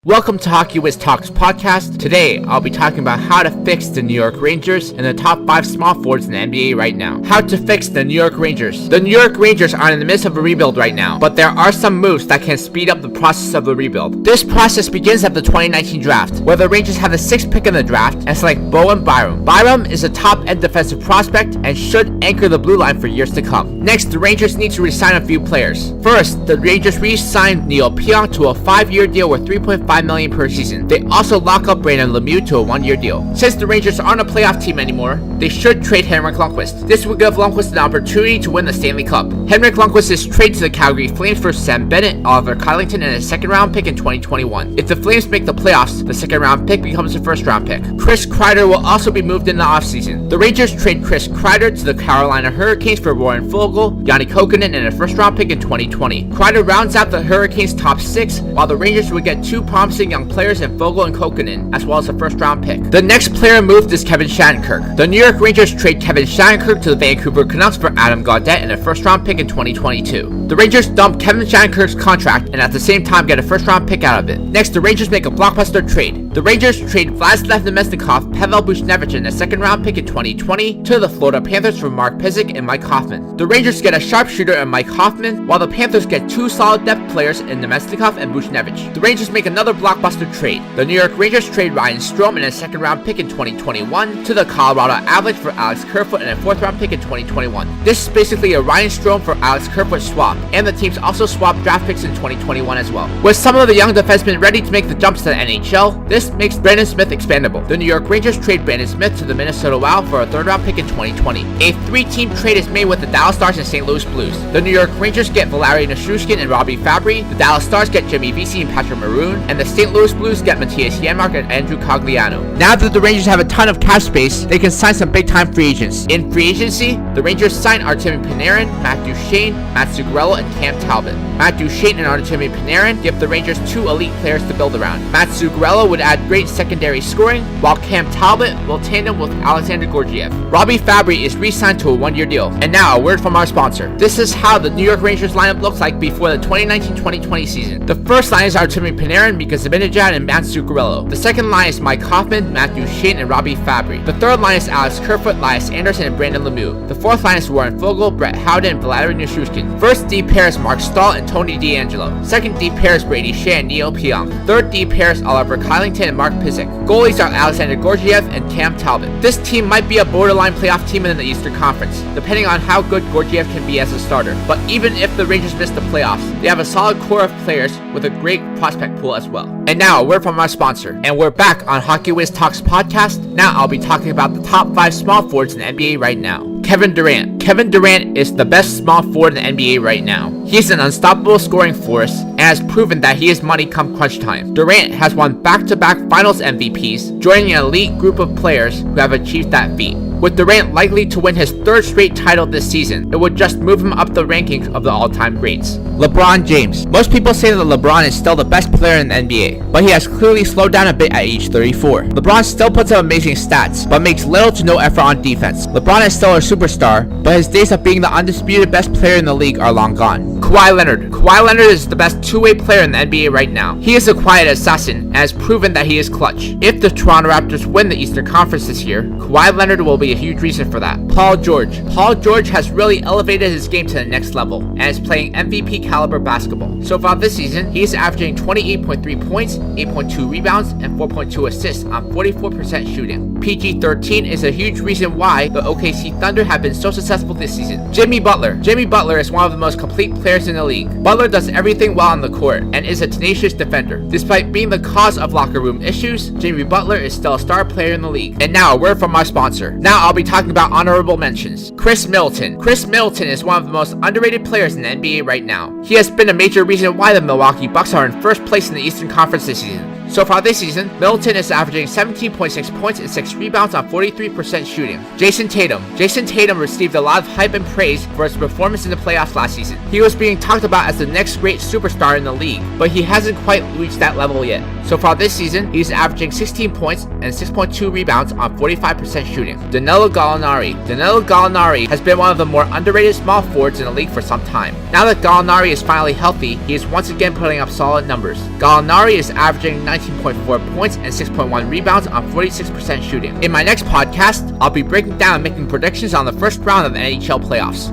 Welcome to Hockeywiztalks podcast. Today, I'll be talking about how to fix the New York Rangers and the top 5 small forwards in the NBA right now. How to fix the New York Rangers. The New York Rangers are in the midst of a rebuild right now, but there are some moves that can speed up the process of the rebuild. This process begins at the 2019 draft, where the Rangers have the 6th pick in the draft and select Bowen Byram. Byram is a top-end defensive prospect and should anchor the blue line for years to come. Next, the Rangers need to re-sign a few players. First, the Rangers re-signed Neil Pionk to a 5-year deal worth $3.5 million per season. They also lock up Brandon Lemieux to a 1-year deal. Since the Rangers aren't a playoff team anymore, they should trade Henrik Lundqvist. This would give Lundqvist an opportunity to win the Stanley Cup. Henrik Lundqvist is traded to the Calgary Flames for Sam Bennett, Oliver Kylington, and a 2nd-round pick in 2021. If the Flames make the playoffs, the 2nd-round pick becomes a 1st-round pick. Chris Kreider will also be moved in the offseason. The Rangers trade Chris Kreider to the Carolina Hurricanes for Warren Foegele, Yanni Kokkonen, and a 1st-round pick in 2020. Kreider rounds out the Hurricanes' top 6, while the Rangers would get 2 promising young players in Foegele and Kokkonen, as well as a 1st-round pick. The next player moved is Kevin Shattenkirk. The New York Rangers trade Kevin Shattenkirk to the Vancouver Canucks for Adam Gaudette and a 1st-round pick in 2022. The Rangers dump Kevin Shattenkirk's contract and at the same time get a 1st-round pick out of it. Next, the Rangers make a blockbuster trade. The Rangers trade Vladislav Namestnikov, Pavel Buchnevich, and a 2nd-round pick in 2020 to the Florida Panthers for Mark Pysyk and Mike Hoffman. The Rangers get a sharpshooter in Mike Hoffman, while the Panthers get 2 solid depth players in Namestnikov and Buchnevich. The Rangers make another blockbuster trade. The New York Rangers trade Ryan Strome and a 2nd-round pick in 2021 to the Colorado Avalanche for Alex Kerfoot and a 4th-round pick in 2021. This is basically a Ryan Strome for Alex Kerfoot swap, and the teams also swapped draft picks in 2021 as well. With some of the young defensemen ready to make the jumps to the NHL, this makes Brandon Smith expandable. The New York Rangers trade Brandon Smith to the Minnesota Wild for a 3rd-round pick in 2020. A 3-team trade is made with the Dallas Stars and St. Louis Blues. The New York Rangers get Valeri Nichushkin and Robbie Fabry, the Dallas Stars get Jimmy Vesey and Patrick Maroon, and the St. Louis Blues get Matthias Janmark and Andrew Cogliano. Now that the Rangers have a ton of cap space, they can sign some big-time free agents. In free agency, the Rangers sign Artemi Panarin, Matt Duchene, Matt Zuccarello, and Cam Talbot. Matt Duchene and Artemi Panarin give the Rangers 2 elite players to build around. Matt Zuccarello would add great secondary scoring, while Cam Talbot will tandem with Alexander Georgiev. Robbie Fabry is re-signed to a 1-year deal. And now, a word from our sponsor. This is how the New York Rangers lineup looks like before the 2019-2020 season. The first line is Artemi Panarin, Mika Zibanejad, and Matt Zuccarello. The 2nd line is Mike Hoffman, Matt Duchene, and Robbie Fabry. The 3rd line is Alex Kerfoot, Elias Anderson, and Brandon Lemieux. The 4th line is Warren Foegele, Brett Howden, and Valeri Nichushkin. 1st D pair is Mark Stahl and Tony DeAngelo. 2nd D pair is Brady Shea and Neil Pionk. 3rd D pair is Oliver Kylington and Mark Pysyk. Goalies are Alexander Georgiev and Cam Talbot. This team might be a borderline playoff team in the Eastern Conference, depending on how good Georgiev can be as a starter. But even if the Rangers miss the playoffs, they have a solid core of players with a great prospect pool as well. And now, a word from our sponsor. And we're back on Hockeywiztalks podcast. Now I'll be talking about the top 5 small forwards in the NBA right now. Kevin Durant. Kevin Durant is the best small forward in the NBA right now. He is an unstoppable scoring force and has proven that he is money come crunch time. Durant has won back-to-back finals MVPs, joining an elite group of players who have achieved that feat. With Durant likely to win his 3rd straight title this season, it would just move him up the rankings of the all-time greats. LeBron James. Most people say that LeBron is still the best player in the NBA, but he has clearly slowed down a bit at age 34. LeBron still puts up amazing stats, but makes little to no effort on defense. LeBron is still a superstar, but his days of being the undisputed best player in the league are long gone. Kawhi Leonard. Kawhi Leonard is the best 2-way player in the NBA right now. He is a quiet assassin and has proven that he is clutch. If the Toronto Raptors win the Eastern Conference this year, Kawhi Leonard will be a huge reason for that. Paul George. Paul George has really elevated his game to the next level and is playing MVP caliber basketball. So far this season, he is averaging 28.3 points, 8.2 rebounds, and 4.2 assists on 44% shooting. PG-13 is a huge reason why the OKC Thunder have been so successful this season. Jimmy Butler. Jimmy Butler is one of the most complete players in the league. Butler does everything well on the court and is a tenacious defender. Despite being the cause of locker room issues, Jimmy Butler is still a star player in the league. And now, a word from our sponsor. Now I'll be talking about honorable mentions. Chris Middleton. Chris Middleton is one of the most underrated players in the NBA right now. He has been a major reason why the Milwaukee Bucks are in 1st place in the Eastern Conference this season. So far this season, Middleton is averaging 17.6 points and 6 rebounds on 43% shooting. Jason Tatum. Jason Tatum received a lot of hype and praise for his performance in the playoffs last season. He was being talked about as the next great superstar in the league, but he hasn't quite reached that level yet. So far this season, he's averaging 16 points and 6.2 rebounds on 45% shooting. Danilo Gallinari. Danilo Gallinari has been one of the more underrated small forwards in the league for some time. Now that Gallinari is finally healthy, he is once again putting up solid numbers. Gallinari is averaging 19.4 points and 6.1 rebounds on 46% shooting. In my next podcast, I'll be breaking down and making predictions on the first round of the NHL playoffs.